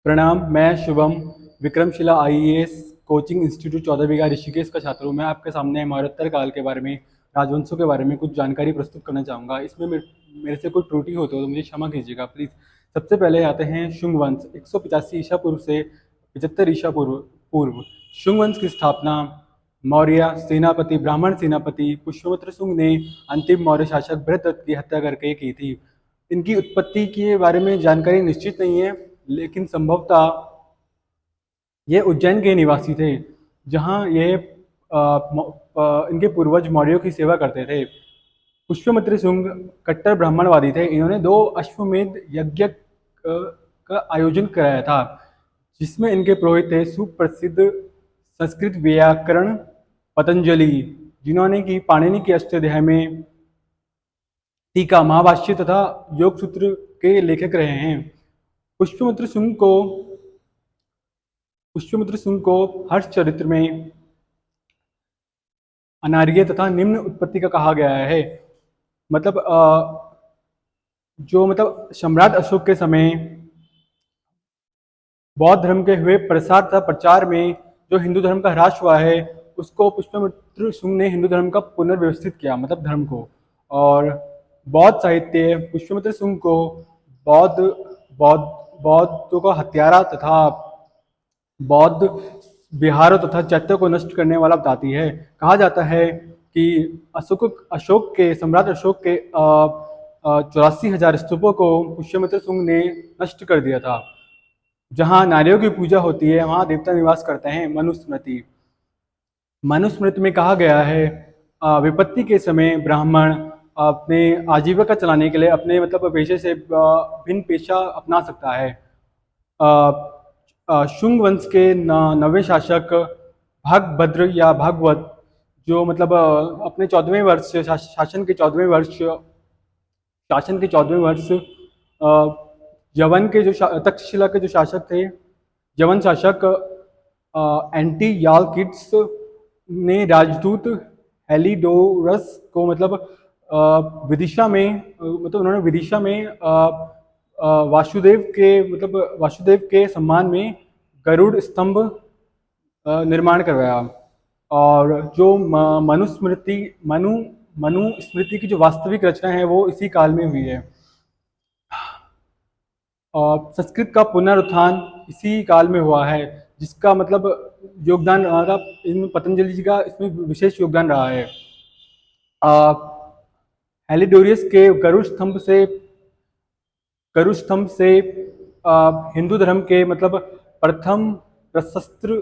प्रणाम। मैं Shubham Vikramshila IAS coaching institute 14 बीघा ऋषिकेश का छात्र हूँ। मैं आपके सामने मौर्योत्तर काल के बारे में, राजवंशों के बारे में कुछ जानकारी प्रस्तुत करना चाहूँगा। इसमें मेरे से कोई त्रुटि हो तो मुझे क्षमा कीजिएगा प्लीज़। सबसे पहले आते हैं शुंग वंश। 185 ईसा पूर्व से 75 ईसा पूर्व शुंग वंश की स्थापना मौर्य सेनापति ब्राह्मण सेनापति पुष्यमित्र शुंग ने अंतिम मौर्य शासक बृहदत्त की हत्या करके की थी। इनकी उत्पत्ति के बारे में जानकारी निश्चित नहीं है, लेकिन संभवतः ये उज्जैन के निवासी थे, जहाँ ये इनके पूर्वज मौर्यों की सेवा करते थे। पुष्यमित्र शुंग कट्टर ब्राह्मणवादी थे। इन्होंने 2 अश्वमेध यज्ञ का आयोजन कराया था, जिसमें इनके पुरोहित थे सुप्रसिद्ध संस्कृत व्याकरण पतंजलि, जिन्होंने की पाणिनि के अष्टाध्यायी में टीका, महाभाष्य तथा योग सूत्र के लेखक रहे हैं। पुष्यमित्र शुंग को हर्ष चरित्र में अनार्य तथा निम्न उत्पत्ति का कहा गया है। मतलब सम्राट अशोक के समय बौद्ध धर्म के हुए प्रसार तथा प्रचार में जो हिंदू धर्म का ह्रास हुआ है, उसको पुष्यमित्र शुंग ने हिंदू धर्म का पुनर्व्यवस्थित किया, मतलब धर्म को। और बौद्ध साहित्य पुष्यमित्र शुंग को बौद्ध बौद्ध बौद्धों का हत्यारा तथा बौद्ध विहारों तथा चैत्यों को नष्ट करने वाला बताती है। कहा जाता है कि सम्राट अशोक के 84,000 स्तूपों को पुष्यमित्र शुंग ने नष्ट कर दिया था। जहाँ नारियों की पूजा होती है, वहाँ देवता निवास करते हैं। मनुस्मृति में कहा गया है, विपत्ति के समय ब्राह्मण अपने आजीविका चलाने के लिए अपने पेशे से भिन्न पेशा अपना सकता है। शुंग वंश के नवे शासक भागभद्र या भागवत, जो अपने 14वें वर्ष शासन के 14वें वर्ष यवन के जो तक्षशिला के जो शासक थे, यवन शासक एंटी यालकिड्स ने राजदूत हेलिडोरस को विदिशा में उन्होंने विदिशा में वासुदेव के सम्मान में गरुड़ स्तंभ निर्माण करवाया। और जो मनुस्मृति की जो वास्तविक रचना है, वो इसी काल में हुई है। संस्कृत का पुनरुत्थान इसी काल में हुआ है, जिसका योगदान इन पतंजलि जी का इसमें विशेष योगदान रहा है। हेलिडोरियस के गरुड़ स्तंभ से हिंदू धर्म के प्रथम प्रशस्त्र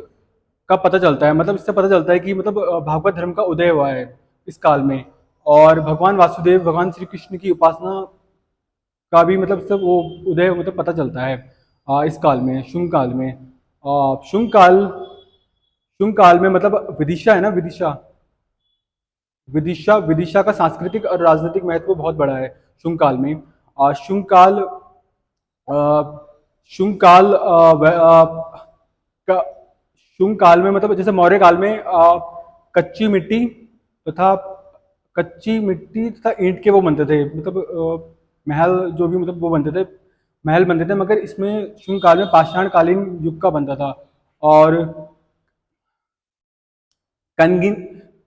का पता चलता है। इससे पता चलता है कि भागवत धर्म का उदय हुआ है इस काल में। और भगवान वासुदेव, भगवान श्री कृष्ण की उपासना का भी सब वो उदय पता चलता है इस काल में, शुंग काल में। शुंग काल में विदिशा है ना, विदिशा का सांस्कृतिक और राजनीतिक महत्व बहुत बड़ा है शुंग काल में। शुंग काल शुंग काल में जैसे मौर्य काल में कच्ची मिट्टी तथा ईंट के वो बनते थे, महल जो भी वो बनते थे, महल बनते थे। मगर इसमें शुंग काल में पाषाण कालीन युग का बनता था। और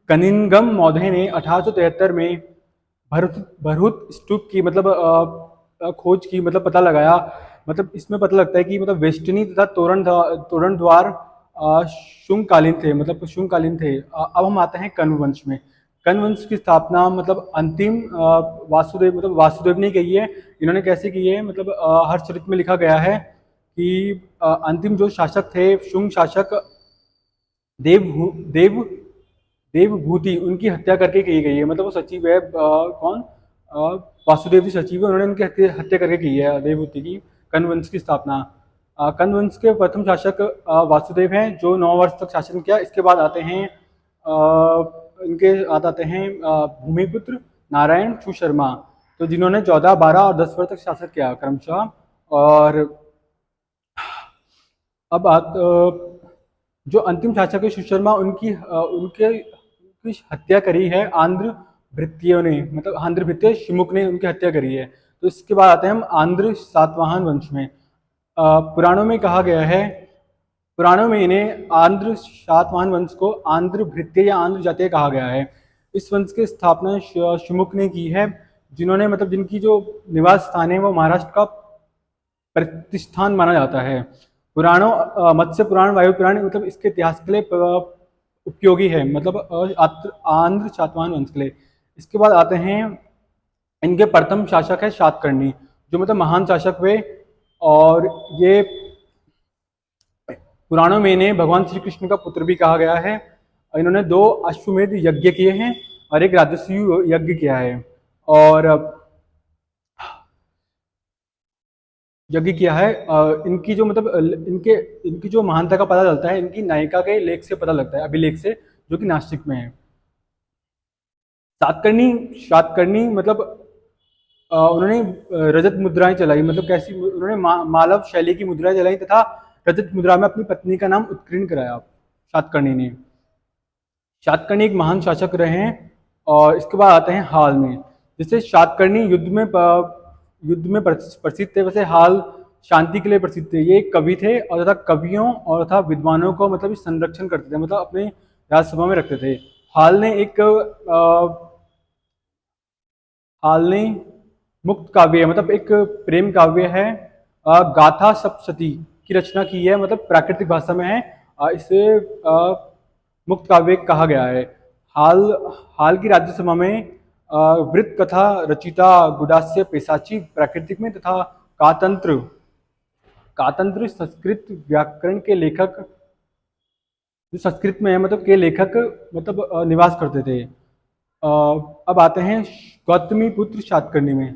कनिंगम मौधे ने 1873 में भरहुत स्तूप की खोज की, पता लगाया। इसमें पता लगता है कि वेस्टनी तथा तोरण द्वार शुंग कालीन थे। अब हम आते हैं कण्व वंश में। कण्व वंश की स्थापना अंतिम वासुदेव ने की है। इन्होंने कैसे की है? हर्षचरित में लिखा गया है कि अंतिम जो शासक थे, शुंग शासक देवभूति, उनकी हत्या करके की गई है। वो सचिव है, कौन? वासुदेव जी सचिव है, उन्होंने उनकी हत्या करके की है देवभूति की। कण्व वंश की स्थापना। कण्व वंश के प्रथम शासक वासुदेव हैं, जो 9 वर्ष तक शासन किया। इसके बाद आते हैं भूमिपुत्र नारायण सुशर्मा, तो जिन्होंने 14, 12 और 10 वर्ष तक शासन किया क्रमशः। और अब जो अंतिम शासक है सुशर्मा, उनके हत्या करी है आंध्र भृत्यों ने, आंध्र भृत्य शिमुक ने उनकी हत्या करी है। तो इसके बाद आते हैं हम आंध्र सातवाहन वंश में। पुराणों में कहा गया है, पुराणों में इन्हें आंध्र सातवाहन वंश को आंध्र भृत्य या आंध्र जातीय कहा गया है। इस वंश की स्थापना शुमुक ने की है, जिन्होंने मतलब जिनकी जो निवास स्थान है वो महाराष्ट्र का प्रतिष्ठान माना जाता है। पुराणों मत्स्य पुराण, वायु पुराण मतलब इसके इतिहास के लिए उपयोगी है, मतलब आंध्र सातवाहन वंश के लिए। इसके बाद आते हैं, इनके प्रथम शासक है सातकर्णी, जो मतलब महान शासक हुए, और ये पुराणों में इन्हें भगवान श्री कृष्ण का पुत्र भी कहा गया है। इन्होंने 2 अश्वमेध यज्ञ किए हैं और 1 राजस्व यज्ञ किया है, और यज्ञ किया है। इनकी जो मतलब इनकी जो महानता का पता चलता है इनकी नायिका के लेख से पता लगता है, अभिलेख से, जो कि नासिक में है। सातकर्णी सातकर्णी मतलब उन्होंने रजत मुद्राएं चलाई, मतलब कैसी, उन्होंने मालव शैली की मुद्राएं चलाई तथा रजत मुद्रा में अपनी पत्नी का नाम उत्कीर्ण कराया सातकर्णी ने। सातकर्णी एक महान शासक रहे हैं। और इसके बाद आते हैं हाल में। जैसे सातकर्णी युद्ध में प्रसिद्ध थे, वैसे हाल शांति के लिए प्रसिद्ध थे। ये एक कवि थे और तथा कवियों और तथा विद्वानों को मतलब संरक्षण करते थे, मतलब अपने राजसभा में रखते थे। हाल ने एक हाल ने मुक्त काव्य, मतलब एक प्रेम काव्य है, गाथा सप्तशती की रचना की है, मतलब प्राकृतिक भाषा में है। इसे मुक्त काव्य कहा गया है। हाल हाल की राज्यसभा में वृत्त कथा रचिता गुडास्य पेशाची प्राकृतिक में तथा कातंत्र कातंत्र संस्कृत व्याकरण के लेखक, जो संस्कृत में है मतलब के लेखक मतलब निवास करते थे। अब आते हैं गौतमी पुत्र सातकर्णी में।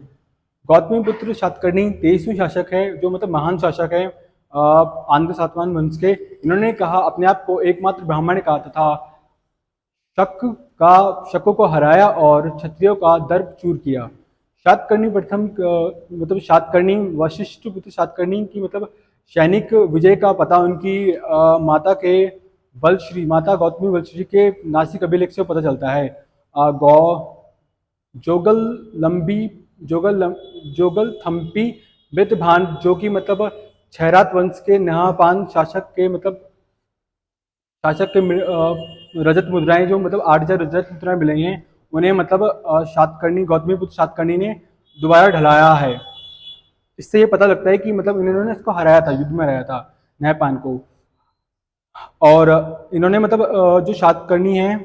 गौतमी पुत्र सातकर्णी 23वें शासक है, जो मतलब महान शासक है आंध्र सातवाहन वंश के। इन्होंने कहा, अपने आप को एकमात्र ब्राह्मण कहा तथा शकों को हराया और क्षत्रियों का दर्प चूर किया। सातकर्णी प्रथम मतलब सातकर्णी वशिष्ठ पुत्र सातकर्णी की मतलब सैनिक विजय का पता उनकी माता के बलश्री, माता गौतमी बलश्री के नासिक अभिलेख से पता चलता है। गौ जोगल लंबी जोगल थम्पी वृद्धभान, जो कि मतलब छैरात वंश के नहापान शासक के मतलब रजत मुद्राएं, जो मतलब 8,000 रजत मुद्राएं मिली हैं, उन्हें मतलब सातकर्णी गौतमी पुत्र सातकर्णी ने दोबारा ढलाया है। इससे ये पता लगता है कि मतलब इन्होंने इसको हराया था, युद्ध में हराया था नहपान को। और इन्होंने मतलब जो सातकर्णी है,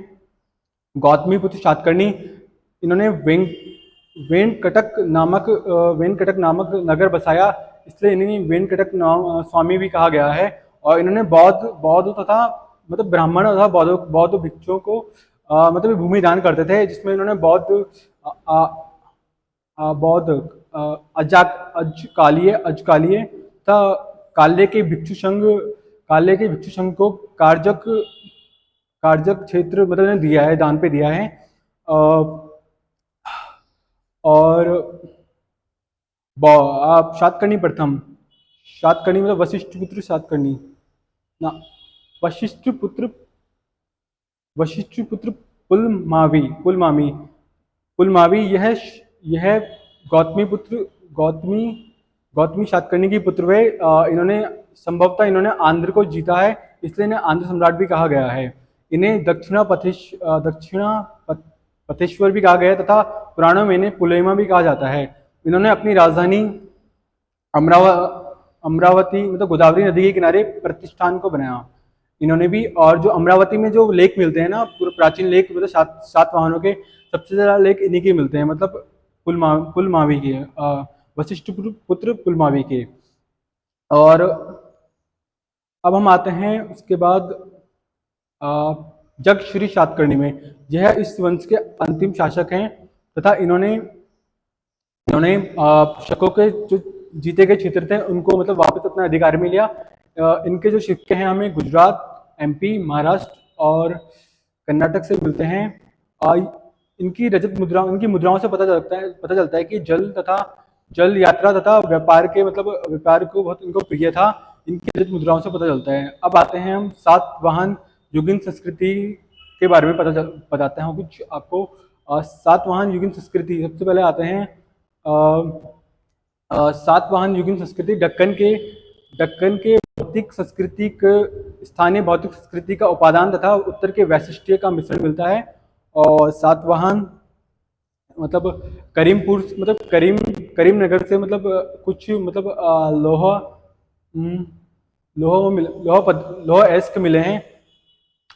गौतमी पुत्र सातकर्णी, इन्होंने वेंकटक नामक नगर बसाया, इसलिए इन्हें वेंकटक स्वामी भी कहा गया है। और इन्होंने बौद्ध तथा मतलब ब्राह्मण तथा बौद्ध भिक्षुओं को मतलब भूमि दान करते थे, जिसमें इन्होंने बौद्ध अजकालिये तथा काल्य के भिक्षु संघ को कार्जक क्षेत्र मतलब इन्हें दिया है, दान पे दिया है। और आप सातकर्णी प्रथम, सातकर्णी मतलब वशिष्ठ पुत्र सातकर्णी ना, वशिष्ठ पुत्र पुलमावी यह गौतमी गौतमी सातकर्णी की पुत्र हुए। इन्होंने आंध्र को जीता है, इसलिए इन्हें आंध्र सम्राट भी कहा गया है। इन्हें दक्षिणा पथेश्वर भी कहा गया है तथा पुराणों में इन्हें पुलेमा भी कहा जाता है। इन्होंने अपनी राजधानी अमरावती मतलब गोदावरी नदी के किनारे प्रतिष्ठान को बनाया इन्होंने भी। और जो अमरावती में जो लेक मिलते हैं ना, पूरे प्राचीन लेक, मतलब सात वाहनों के सबसे ज़्यादा लेक इन्हीं के मिलते हैं, मतलब पुलमावी के, वशिष्ठ पुत्र पुलमावी के। और अब हम आते हैं उसके बाद जग श्री सातकर्णी में। यह इस वंश के अंतिम शासक हैं तथा इन्होंने शकों के जो जीते गए क्षेत्र थे उनको मतलब वापस अपना अधिकार में लिया। इनके जो सिक्के हैं हमें गुजरात, एमपी, महाराष्ट्र और कर्नाटक से मिलते हैं। इनकी रजत मुद्रा, इनकी मुद्राओं से पता चलता है कि जल यात्रा तथा व्यापार को बहुत इनको प्रिय था। इनकी रजत मुद्राओं से पता चलता है। अब आते हैं हम सातवाहन युगीन संस्कृति के बारे में बताते हैं कुछ आपको। सातवाहन युगीन संस्कृति, सबसे पहले आते हैं सातवाहन युगीन संस्कृति दक्कन के दक्कन के भौतिक सांस्कृतिक स्थानीय भौतिक संस्कृति का उपादान तथा उत्तर के वैशिष्ट्य का मिश्रण मिलता है। और सातवाहन मतलब करीमपुर मतलब करीम नगर से मतलब कुछ मतलब लोहा लोहा एस्क मिले हैं,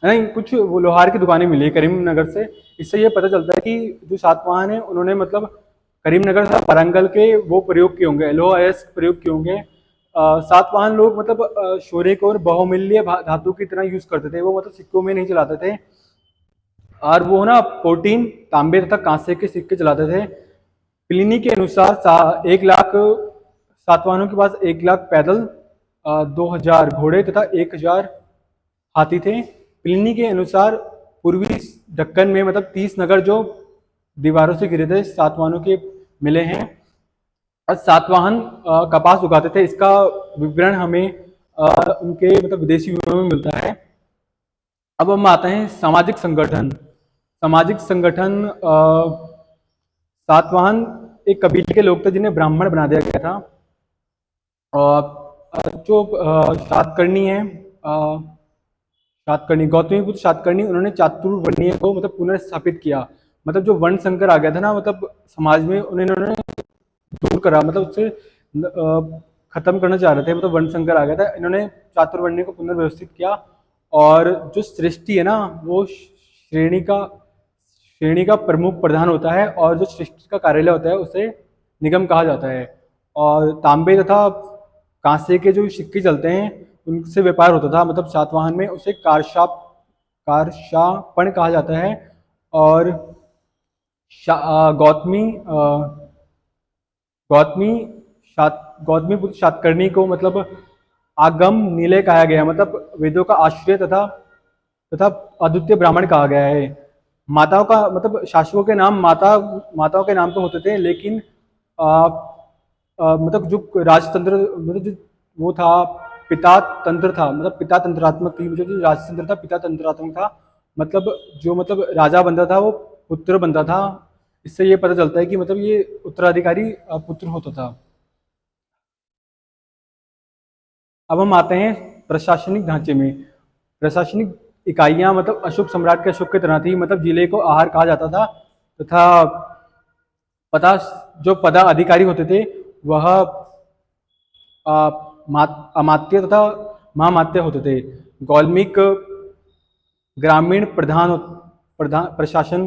नहीं कुछ वो लोहार की दुकानें मिली है करीमनगर से। इससे ये पता चलता है कि जो सातवाहन है उन्होंने मतलब करीमनगर से वारंगल के वो प्रयोग किए होंगे, लोहा एस्क प्रयोग किए होंगे। सातवाहन लोग मतलब शोरे को और बहुमूल्य धातु की तरह यूज करते थे, वो मतलब सिक्कों में नहीं चलाते थे। और वो ना प्रोटीन तांबे तथा कांसे के सिक्के चलाते थे। प्लिनी के अनुसार 1 लाख सातवाहनों के पास 1 लाख पैदल, 2,000 घोड़े तथा 1,000 हाथी थे। प्लिनी के अनुसार पूर्वी दक्कन में मतलब 30 नगर जो दीवारों से घिरे थे सातवाहनों के मिले हैं। और सातवाहन कपास उगाते थे, इसका विवरण हमें उनके मतलब विदेशी विवरणों में मिलता है। अब हम आते हैं सामाजिक संगठन। सामाजिक संगठन सातवाहन एक कबीले के लोग थे जिन्हें ब्राह्मण बना दिया गया था। जो सातकर्णी है, सातकर्णी गौतमी पुत्र सातकर्णी, उन्होंने चातुर्वर्णीय को मतलब पुनर्स्थापित किया। मतलब जो वर्ण संकर आ गया था ना मतलब समाज में, उन्होंने दूर करा, मतलब उससे खत्म करना चाह रहे थे, मतलब वर्ण संकर आ गया था। इन्होंने चातुर्वर्ण्य को पुनर्व्यवस्थित किया। और जो सृष्टि है ना वो श्रेणी का प्रमुख प्रधान होता है, और जो सृष्टि का कार्यालय होता है उसे निगम कहा जाता है। और तांबे तथा कांसे के जो सिक्के चलते हैं उनसे व्यापार होता था, मतलब सातवाहन में उसे कारशापण कहा जाता है। और गौतमी गौतमी गौतमी पुत्र सातकर्णी को मतलब आगम निलय कहा गया, मतलब वेदों का आश्रय तथा तथा अद्वितीय ब्राह्मण कहा गया है। माताओं का मतलब शासकों के नाम माताओं के नाम तो होते थे, लेकिन मतलब जो राजतंत्र मतलब जो वो था पिता तंत्र था, मतलब पिता तंत्रात्मक थी, जो राजतंत्र था पिता तंत्रात्मक था। मतलब जो मतलब राजा बनता था वो पुत्र बनता था। इससे ये पता चलता है कि मतलब ये उत्तराधिकारी पुत्र होता था। अब हम आते हैं प्रशासनिक ढांचे में। प्रशासनिक इकाइयां मतलब अशोक सम्राट के अशोक की तरह थी, मतलब जिले को आहार कहा जाता था तथा पता जो पदाधिकारी होते थे वह अमात्य तथा महामात्य होते थे। गौल्मिक ग्रामीण प्रधान प्रधान प्रशासन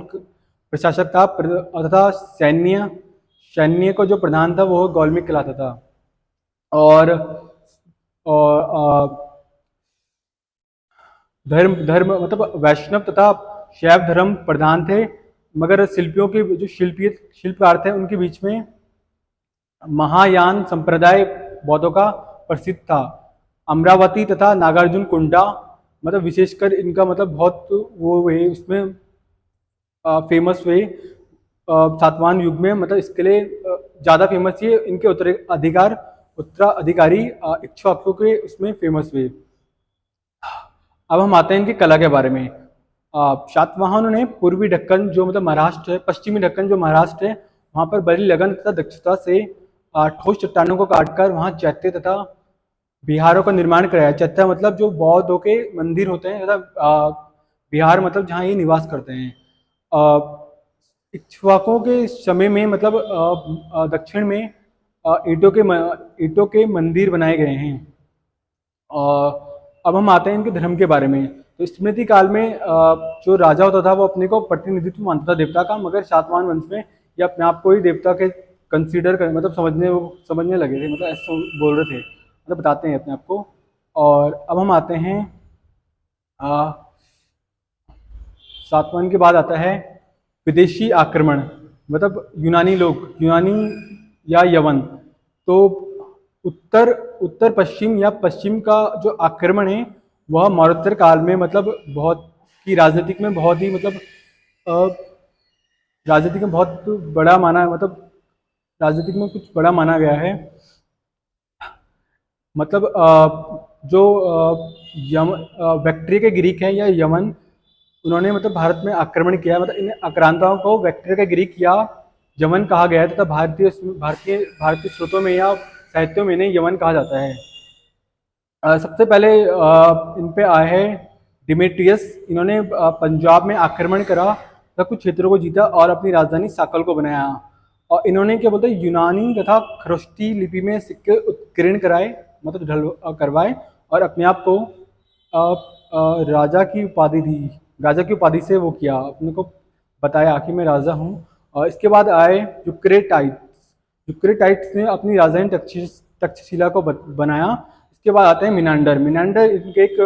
प्रशासक था तथा सैन्य को जो प्रधान था वो गौल्मिक कहलाता था। और धर्म धर्म मतलब वैष्णव तथा शैव धर्म प्रधान थे, मगर शिल्पियों के जो शिल्पकार थे उनके बीच में महायान संप्रदाय बौद्धों का प्रसिद्ध था। अमरावती तथा नागार्जुन कुंडा मतलब विशेषकर इनका मतलब बहुत वो हुए उसमें फेमस हुए सातवाहन युग में, मतलब इसके लिए ज़्यादा फेमस ये इनके उत्तराधिकारी इक्ष्वाकुओं के उसमें फेमस हुए। अब हम आते हैं इनकी कला के बारे में। सातवाहनों ने पूर्वी ढक्कन जो मतलब महाराष्ट्र है, पश्चिमी ढक्कन जो महाराष्ट्र है, वहाँ पर बड़ी लगन तथा दक्षता से ठोस चट्टानों को काटकर वहाँ चैत्य तथा बिहारों का निर्माण कराया। चैत्य मतलब जो बौद्धों के मंदिर होते हैं तथा बिहार मतलब जहाँ ये निवास करते हैं। इक्ष्वाकुओं के समय में मतलब दक्षिण में ईंटों के मंदिर बनाए गए हैं। अब हम आते हैं इनके धर्म के बारे में। तो स्मृति काल में जो राजा होता था वो अपने को प्रतिनिधित्व मानता था देवता का, मगर सातवाहन वंश में ये अपने आप को ही देवता के कंसीडर कर मतलब समझने लगे थे, मतलब ऐसा बोल रहे थे, मतलब बताते हैं अपने आप को। और अब हम आते हैं सातवाहन के बाद आता है विदेशी आक्रमण, मतलब यूनानी या यवन। तो उत्तर पश्चिम या पश्चिम का जो आक्रमण है वह मौर्योत्तर काल में मतलब बहुत की राजनीतिक में बहुत ही मतलब राजनीतिक में बहुत बड़ा माना, मतलब राजनीतिक में कुछ बड़ा माना गया है। मतलब जो बैक्ट्रिया के ग्रीक है या यमन, उन्होंने मतलब भारत में आक्रमण किया, मतलब इन आक्रांताओं को बैक्ट्रिया के ग्रीक या यमन कहा गया है तथा भारतीय भारतीय भारतीय स्रोतों में या साहित्यों में इन्हें यमन कहा जाता है। सबसे पहले इन पे आए हैं डिमेट्रियस। इन्होंने पंजाब में आक्रमण करा तथा कुछ क्षेत्रों को जीता और अपनी राजधानी साकल को बनाया। और इन्होंने क्या बोलते हैं यूनानी तथा खरोष्टी लिपि में सिक्के उत्कीर्ण कराए, मतलब करवाए, और अपने आप को राजा की उपाधि दी। राजा की उपाधि से वो किया, अपने को बताया कि मैं राजा हूँ। और इसके बाद आए यूक्रेटाइट्स। यूक्रेटाइट्स ने अपनी राजधानी तक्षशिला को बनाया। इसके बाद आते हैं मिनांडर। मिनांडर इनके एक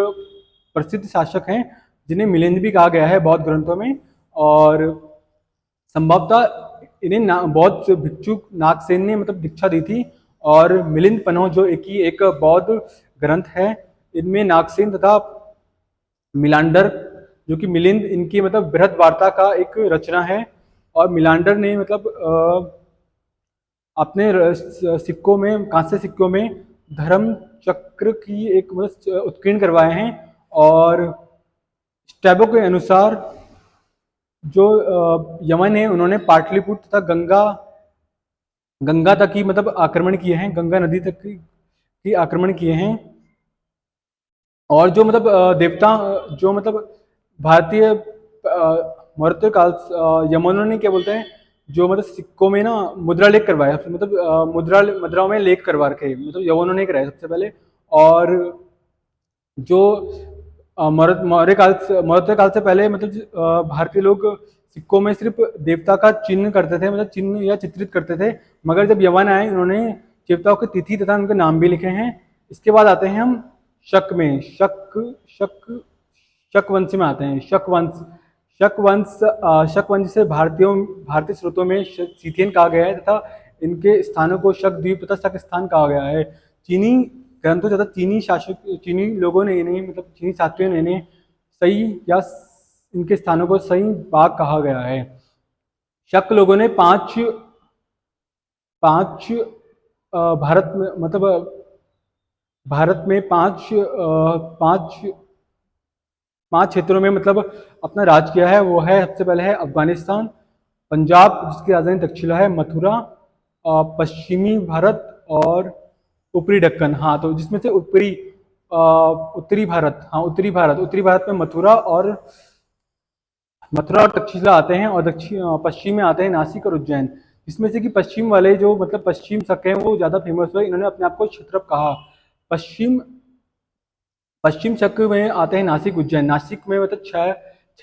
प्रसिद्ध शासक हैं जिन्हें मिलिंद भी कहा गया है बौद्ध ग्रंथों में। और संभवतः इन्हें बौद्ध भिक्षु नागसेन ने मतलब दीक्षा दी थी। और मिलिंद पन्हो जो एक बौद्ध ग्रंथ है, इनमें नागसेन तथा मिलांडर जो कि मिलिंद, इनकी मतलब बृहद वार्ता का एक रचना है। और मिलांडर ने मतलब अपने सिक्कों में, कांस्य सिक्कों में धर्म चक्र की एक मतलब उत्कीर्ण करवाए हैं। और स्टैबो के अनुसार जो यमन है, उन्होंने पाटलिपुत्र तथा गंगा तक की मतलब आक्रमण किए हैं, गंगा नदी तक की आक्रमण किए हैं। और जो मतलब देवता, जो मतलब भारतीय मौर्य काल, यमनों ने क्या बोलते हैं, जो मतलब सिक्कों में ना मुद्रा लेख करवाया, मतलब मुद्राओं में लेख करवा रखे, मतलब यवनों ने कराया सबसे पहले। और जो मौर्य काल से पहले मतलब भारतीय लोग सिक्कों में सिर्फ देवता का चिन्ह करते थे, मतलब चिन्ह या चित्रित करते थे। मगर जब यवन आए, उन्होंने देवताओं की तिथि तथा उनके नाम भी लिखे हैं। इसके बाद आते हैं हम शक में। शक वंश में आते हैं। शक वंश से भारतीय स्रोतों में सीथियन कहा गया है तथा इनके स्थानों को शक द्वीप तथा शक स्थान कहा गया है। चीनी ग्रंथों तथा चीनी लोगों ने इन्हें, मतलब चीनी शास्त्रियों ने इन्हें सही या इनके स्थानों को सही बाग कहा गया है। शक लोगों ने पांच भारत में, मतलब भारत में पांच क्षेत्रों में मतलब अपना राज किया है। वो है, सबसे पहले है अफगानिस्तान, पंजाब जिसकी राजधानी तक्षशिला है, मथुरा, पश्चिमी भारत और ऊपरी दक्कन। हाँ, तो जिसमें से उत्तरी भारत में मथुरा और तक्षशिला आते हैं। और पश्चिम में आते हैं नासिक और उज्जैन। जिसमें से कि पश्चिम वाले जो मतलब पश्चिम शक हैं वो ज़्यादा फेमस हुए, इन्होंने अपने आप को क्षत्रप कहा। पश्चिम शक में आते हैं नासिक उज्जैन। नासिक में मतलब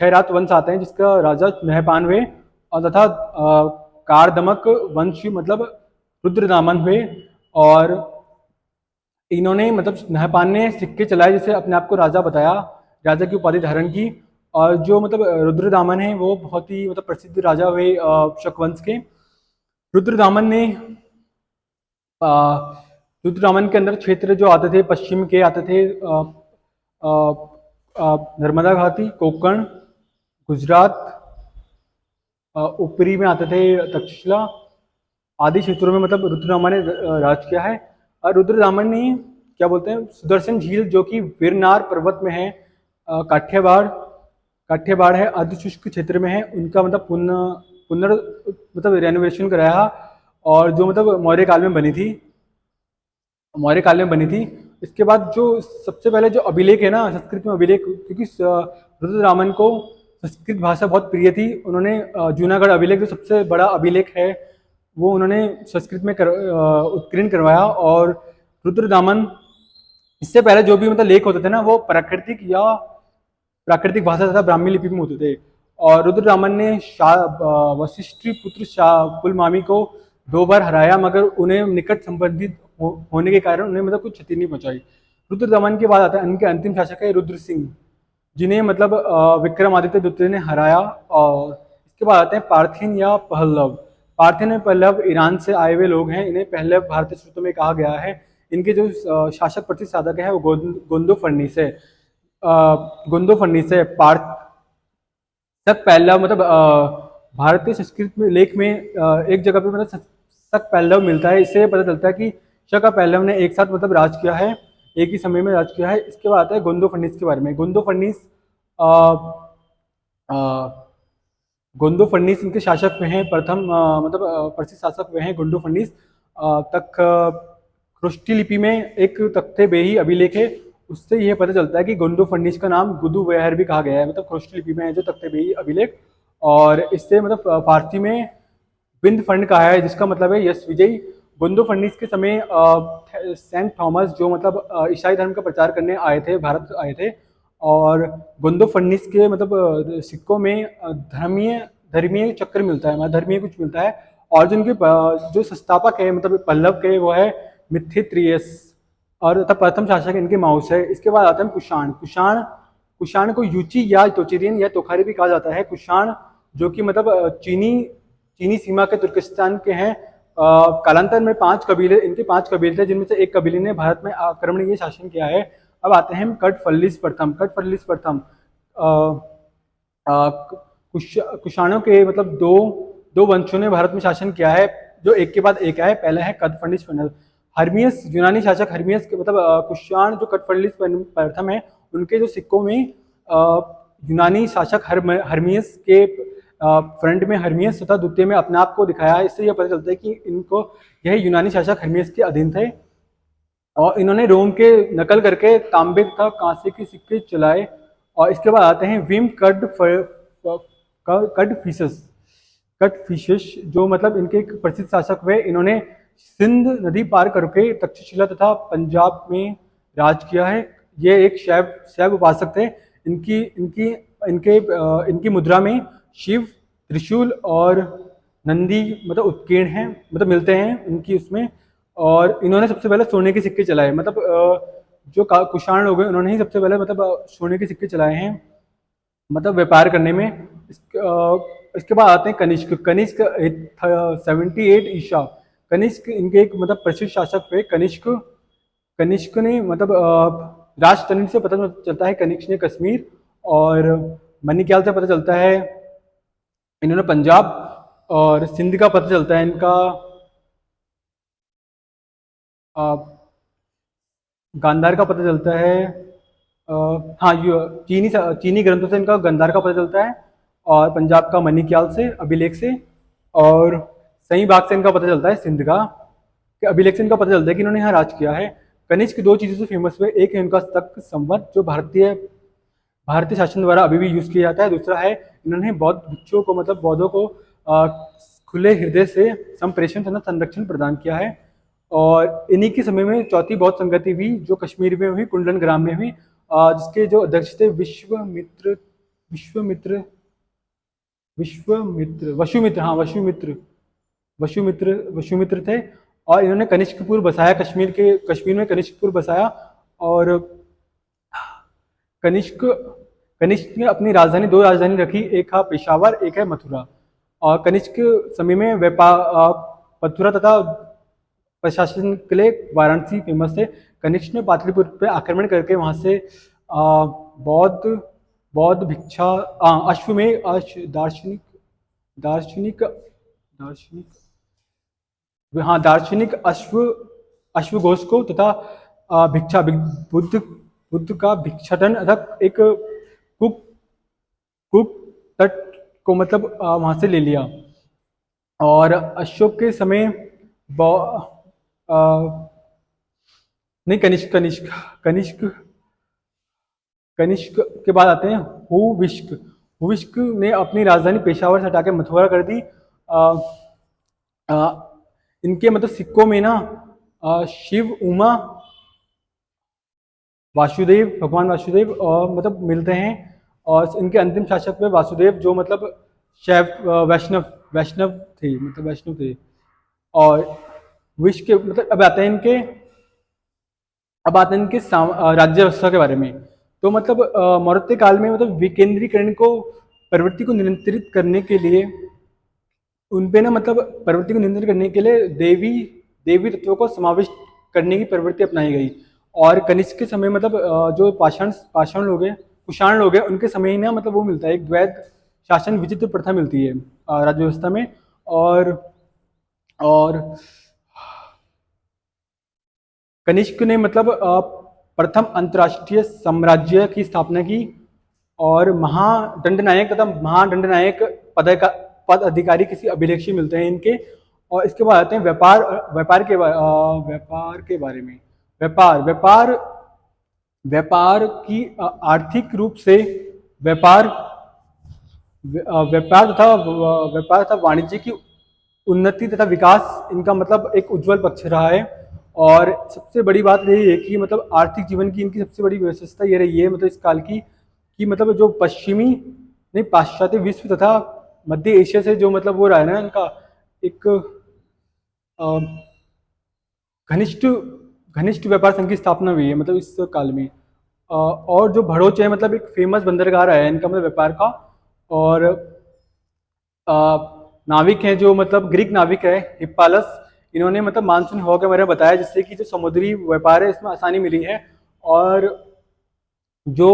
छह रात वंश आते हैं, जिसका राजा नहपान हुए, और तथा कारदमक वंश मतलब रुद्रदामन हुए। और इन्होंने मतलब नहपान ने सिक्के चलाए, जिसे अपने आप को राजा बताया, राजा की उपाधि धारण की। और जो मतलब रुद्रदामन है वो बहुत ही मतलब प्रसिद्ध राजा हुए शक के। रुद्रदामन ने रुद्रदामन के अंदर क्षेत्र जो आते थे, पश्चिम के आते थे नर्मदा घाटी, कोंकण, गुजरात, ऊपरी में आते थे तक्षशिला आदि क्षेत्रों में मतलब रुद्रदामन ने राज किया है। और रुद्रदामन ने क्या बोलते हैं, सुदर्शन झील जो कि गिरनार पर्वत में है, काठियावाड़ है, अर्धशुष्क क्षेत्र में है, उनका मतलब पुनर् मतलब रेनोवेशन कराया। और जो मतलब मौर्य काल में बनी थी। इसके बाद जो सबसे पहले जो अभिलेख है ना संस्कृत में, अभिलेख, क्योंकि रुद्रदामन को संस्कृत भाषा बहुत प्रिय थी, उन्होंने जूनागढ़ अभिलेख जो सबसे बड़ा अभिलेख है वो उन्होंने संस्कृत में उत्कीर्ण करवाया। और रुद्रदामन, इससे पहले जो भी मतलब लेख होते थे ना वो प्राकृतिक भाषा तथा ब्राह्मी लिपि में होते थे। और रुद्रदामन ने वशिष्ठ पुत्र पुलमामी को 2 बार हराया, मगर उन्हें निकट संबंधित होने के कारण उन्हें मतलब कुछ क्षति नहीं पहुंचाई। रुद्रदामन के बाद आता है उनके अंतिम शासक है रुद्र सिंह, जिन्हें मतलब विक्रमादित्य द्वितीय ने हराया। और इसके बाद आते हैं पार्थियन या पहल्लव। पार्थियन और पहल्लव ईरान से आए हुए लोग हैं, इन्हें पहले भारतीय स्रोतों में कहा गया है। इनके जो शासक प्रतिसाधक है वो गोंदो फर्नीस है। शक पहलव मतलब भारतीय संस्कृत में लेख में एक जगह पे मतलब शक पहलव मिलता है। इससे पता चलता है कि शक पहलव ने एक साथ मतलब राज किया है, एक ही समय में राज किया है। इसके बाद आता है गोंदो फर्नीस के बारे में। गोंदो फर्नीस इनके शासक में हैं, प्रथम मतलब प्रसिद्ध शासक में हैं गोंदो फर्नीस। तक खरोष्टी लिपि में एक तख्ते बेही अभिलेख है, उससे ये पता चलता है कि गोंडो फर्निश का नाम गुदु वैहर भी कहा गया है, मतलब खरोष्ट लिपि में है जो तख्ते अभिलेख। और इससे मतलब फारसी में बिंद फंड कहा है, जिसका मतलब है यश विजयी। गोंडो फर्निस के समय सेंट थॉमस जो मतलब ईसाई धर्म का प्रचार करने आए थे, भारत आए थे। और गोंडो फर्निस के मतलब सिक्कों में धर्मीय धर्मीय चक्र मिलता है, मतलब धर्मीय कुछ मिलता है। और जो उनके जो संस्थापक है मतलब पल्लव के, वो है मिथित्रियस, और तब प्रथम शासक इनके माउस है। इसके बाद आता है कुषाण। कुषाण कुषाण को यूची या तोचिरियन या तोखारी भी कहा जाता है। कुषाण जो कि मतलब चीनी चीनी सीमा के तुर्किस्तान के हैं। कालांतर में इनके पांच कबीले थे, जिनमें से एक कबीले ने भारत में आक्रमणीय शासन किया है। अब आते हैं कटफल्लिस प्रथम। कटफल्लिस प्रथम कुषाणों के मतलब दो दो वंशों ने भारत में शासन किया है, जो एक के बाद एक है। पहला है कटफल्लिस प्रथम। हर्मियस, यूनानी शासक हर्मियस के मतलब कुषाण जो कटफल्लिस प्रथम है, उनके जो सिक्कों में यूनानी शासक हर्मियस के फ्रंट में हर्मियस तथा द्वितीय में अपने आप को दिखाया है। इससे यह पता चलता है कि इनको यह यूनानी शासक हर्मियस के अधीन थे। और इन्होंने रोम के नकल करके तांबे तथा कांसे के सिक्के चलाए। और इसके बाद आते हैं विम कड फिशस जो मतलब इनके एक प्रसिद्ध शासक हुए। इन्होंने सिंध नदी पार करके तक्षशिला तथा पंजाब में राज किया है। ये एक शैव शैव उपासक थे। इनकी इनकी इनके इनकी मुद्रा में शिव, त्रिशूल और नंदी मतलब उत्कीर्ण हैं, मतलब मिलते हैं इनकी उसमें। और इन्होंने सबसे पहले सोने के सिक्के चलाए, मतलब जो कुषाण लोग हैं उन्होंने ही सबसे पहले मतलब सोने के सिक्के चलाए हैं, मतलब व्यापार करने में। इसके बाद आते हैं कनिष्क। कनिष्क 78 ईसा। कनिष्क इनके एक मतलब प्रसिद्ध शासक थे। कनिष्क कनिष्क ने मतलब राजतनिक से पता चलता है कनिष्क ने कश्मीर, और मणिक्याल से पता चलता है इन्होंने पंजाब, और सिंध का पता चलता है इनका गांधार का पता चलता है। हाँ चीनी चीनी ग्रंथों से इनका गांधार का पता चलता है, और पंजाब का मणिक्याल से अभिलेख से, और सही बाग से इनका पता चलता है सिंध का। कि अभिलेख से इनका पता चलता है कि इन्होंने यहाँ राज किया है। कनिष्क दो चीज़ों से फेमस हुए, एक है इनका शक संवत जो भारतीय भारतीय शासन द्वारा अभी भी यूज किया जाता है। दूसरा है इन्होंने बौद्ध भिक्षुओं को मतलब बौद्धों को खुले हृदय से संप्रेषण तथा संरक्षण प्रदान किया है। और इन्हीं के समय में चौथी बौद्ध संगति हुई जो कश्मीर में हुई, कुंडलन ग्राम में हुई, जिसके जो अध्यक्ष थे विश्वमित्र विश्वमित्र वसुमित्र, हाँ वसुमित्र थे। और इन्होंने कनिष्कपुर बसाया, कश्मीर में कनिष्कपुर बसाया। और कनिष्क कनिष्क ने अपनी राजधानी दो राजधानी रखी, एक है पेशावर, एक है मथुरा। और कनिष्क समय में मथुरा तथा प्रशासन के लिए वाराणसी फेमस है। कनिष्क ने पाटलिपुत्र पर आक्रमण करके वहां से बौद्ध बौद्ध भिक्षा अश्वमेध दार्शनिक दार्शनिक दार्शनिक हाँ दार्शनिक अश्वघोष को तथा भिक्षा बुद्ध बुद्ध का भिक्षाटन अर्थात एक कुक कुक तट को मतलब वहां से ले लिया। और अशोक के समय नहीं कनिष्क कनिष्क कनिष्क कनिष्क के बाद आते हैं हुविष्क। हुविष्क ने अपनी राजधानी पेशावर से हटाकर मथुरा कर दी। इनके मतलब सिक्कों में ना शिव, उमा, वासुदेव, भगवान वासुदेव और मतलब मिलते हैं। और इनके अंतिम शासक में वासुदेव जो मतलब शैव वैष्णव थे, मतलब वैष्णव थे। और विश्व के मतलब अब आते हैं इनके राज्य व्यवस्था के बारे में। तो मतलब मौर्य काल में मतलब विकेंद्रीकरण को प्रवृत्ति को नियंत्रित करने के लिए उनपे ना मतलब प्रवृत्ति को नियंत्रित करने के लिए देवी तत्वों को समाविष्ट करने की प्रवृत्ति अपनाई गई। और कनिष्क के समय मतलब जो पाषाण लोग हैं, कुषाण लोग हैं, उनके समय ही ना मतलब वो मिलता है एक द्वैध शासन विचित्र प्रथा मिलती है राज्य व्यवस्था में। और कनिष्क ने मतलब प्रथम अंतर्राष्ट्रीय साम्राज्य की स्थापना की। और महादंडनायक तथा महादंडनायक पद अधिकारी किसी अभिलेख से मिलते हैं इनके। और इसके बाद आते हैं व्यापार के बारे में। व्यापार व्यापार की आर्थिक रूप से व्यापार व्यापार तथा वाणिज्य की उन्नति तथा विकास इनका मतलब एक उज्जवल पक्ष रहा है। और सबसे बड़ी बात यही है कि मतलब आर्थिक जीवन की इनकी सबसे बड़ी विशेषता ये रही है मतलब इस काल की कि मतलब जो पश्चिमी नहीं पाश्चात्य विश्व तथा मध्य एशिया से जो मतलब वो रहा है ना इनका एक अ, घनिष्ठ घनिष्ठ व्यापार संघ की स्थापना हुई है मतलब इस काल में। और जो भड़ोच है मतलब एक फेमस बंदरगाह रहा है इनका मतलब व्यापार का। और अ, नाविक हैं जो मतलब ग्रीक नाविक है हिप्पालस, इन्होंने मतलब मानसून हवा के बारे में बताया जिससे कि जो समुद्री व्यापार है इसमें आसानी मिली है। और जो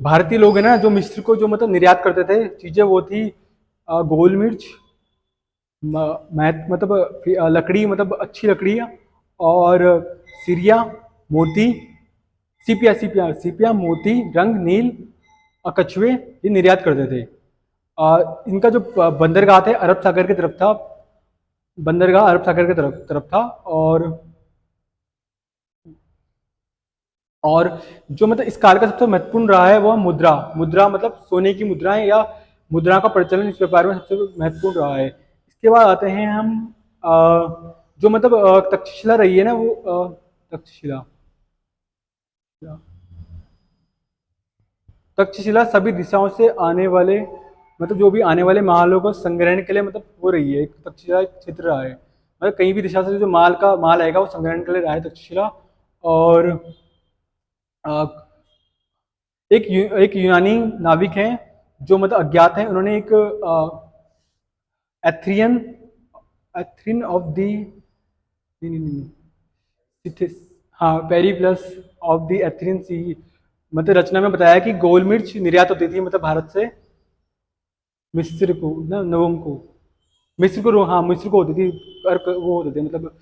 भारतीय लोग हैं ना जो मिस्र को जो मतलब निर्यात करते थे चीजें वो थी गोल मिर्च, मतलब लकड़ी मतलब अच्छी लकड़ी, और सिरिया, मोती, सीपिया मोती, रंग, नील, कछुए ये निर्यात करते थे। इनका जो बंदरगाह थे अरब सागर की तरफ था, बंदरगाह अरब सागर की तरफ तरफ था। और जो मतलब इस काल का सबसे महत्वपूर्ण रहा है वह मुद्रा मुद्रा मतलब सोने की मुद्राएं या मुद्रा का प्रचलन इस व्यापार में सबसे महत्वपूर्ण रहा है। इसके बाद आते हैं हम जो मतलब तक्षशिला रही है ना वो तक्षशिला तक्षशिला सभी दिशाओं से आने वाले मतलब जो भी आने वाले मालों को संग्रहण के लिए मतलब वो रही है, एक तक्षशिला एक क्षेत्र रहा है मतलब कहीं भी दिशा से जो माल आएगा वो संग्रहण के लिए रहा है तक्षशिला। और अ, एक यूनानी नाविक हैं जो मतलब अज्ञात हैं, उन्होंने एक एथ्रियन एथ्रिन ऑफ दी नहीं नहीं नहीं सिथिस हाँ पेरीप्लस ऑफ दी एथ्रियन सी मतलब रचना में बताया कि गोल मिर्च निर्यात होती थी मतलब भारत से मिस्र को ना नवम को मिस्र को हाँ मिस्र को होती थी। वो होते थे मतलब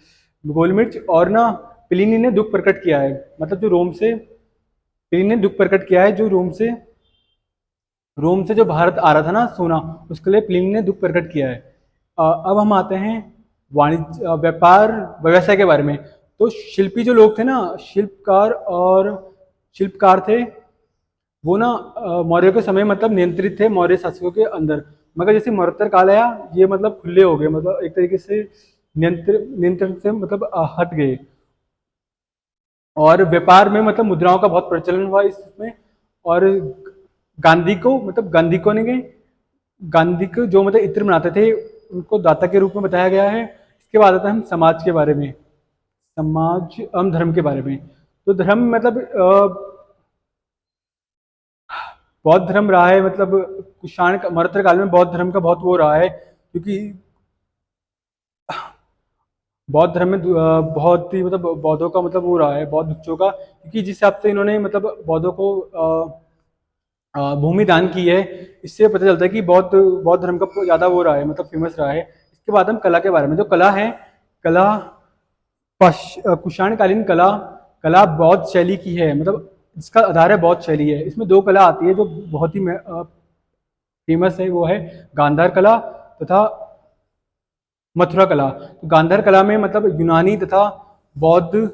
गोल मिर्च। और ना प्लिनी ने दुख प्रकट किया है मतलब जो रोम से प्लिनी ने दुख प्रकट किया है जो रोम से जो भारत आ रहा था ना सोना उसके लिए प्लिनी ने दुख प्रकट किया है। अब हम आते हैं वाणिज्य व्यापार व्यवसाय के बारे में। तो शिल्पी जो लोग थे ना शिल्पकार थे वो ना मौर्य के समय मतलब नियंत्रित थे मौर्य शासकों के अंदर। मगर जैसे मरणोत्तर काल आया ये मतलब खुले हो गए मतलब एक तरीके से नियंत्रण से मतलब हट गए। और व्यापार में मतलब मुद्राओं का बहुत प्रचलन हुआ इसमें। और गांधी को जो मतलब इत्र बनाते थे उनको दाता के रूप में बताया गया है। इसके बाद आता है हम समाज के बारे में, समाज एवं धर्म के बारे में। तो धर्म मतलब बौद्ध धर्म रहा है मतलब मरणोत्तर काल में बौद्ध धर्म का बहुत वो रहा है क्योंकि बौद्ध धर्म में बहुत ही मतलब बौद्धों का मतलब वो रहा है बौद्ध भिक्षुओं का क्योंकि जिस हिसाब से इन्होंने मतलब बौद्धों को भूमि दान की है इससे पता चलता है कि बौद्ध बौद्ध धर्म का ज़्यादा वो रहा है मतलब फेमस रहा है। इसके बाद हम कला के बारे में, जो कला है कला कुषाण कालीन कला कला बौद्ध शैली की है मतलब इसका आधार है बौद्ध शैली है। इसमें दो कला आती है जो बहुत ही फेमस है वो है गांधार कला तथा मथुरा कला। तो गांधार कला में मतलब यूनानी तथा बौद्ध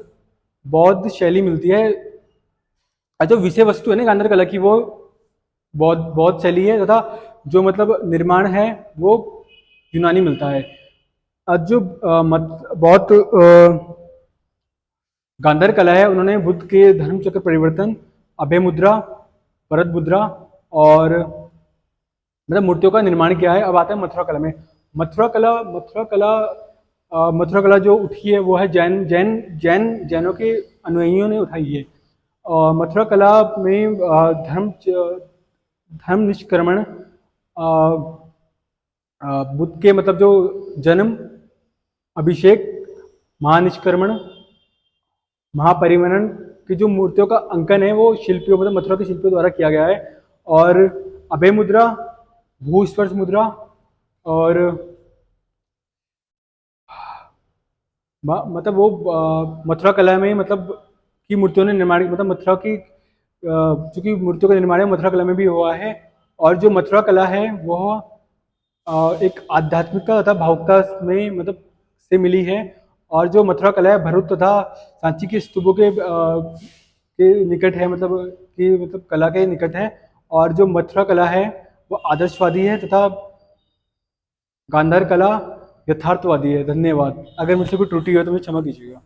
बौद्ध शैली मिलती है। और जो विषय वस्तु है ना गांधार कला की वो बौद्ध बौद्ध शैली है तथा जो मतलब निर्माण है वो यूनानी मिलता है। आज जो बौद्ध गांधार कला है उन्होंने बुद्ध के धर्म चक्र परिवर्तन, अभय मुद्रा, भरत मुद्रा और मतलब मूर्तियों का निर्माण किया है। अब आता है मथुरा कला में। मथुरा कला जो उठी है वो है जैनों के अनुयायियों ने उठाई है। और मथुरा कला में धर्म निष्क्रमण, बुद्ध के मतलब जो जन्म, अभिषेक, महानिष्क्रमण, महापरिवरण की जो मूर्तियों का अंकन है वो शिल्पियों मतलब मथुरा के शिल्पियों द्वारा किया गया है। और अभय मुद्रा, भूस्पर्श मुद्रा और मतलब वो मथुरा कला में मतलब की मूर्तियों ने निर्माण मतलब मथुरा की चूंकि मूर्तियों का निर्माण है मथुरा कला में भी हुआ है। और जो मथुरा कला है वह एक आध्यात्मिकता तथा भावुकता में मतलब से मिली है। और जो मथुरा कला है भरूच तथा सांची के स्तूपों के निकट है, मतलब कला के निकट है। और जो मथुरा कला है वो आदर्शवादी है तथा गांधार कला यथार्थवादी है। धन्यवाद। अगर मुझसे कोई त्रुटि हो तो मुझे क्षमा कीजिएगा।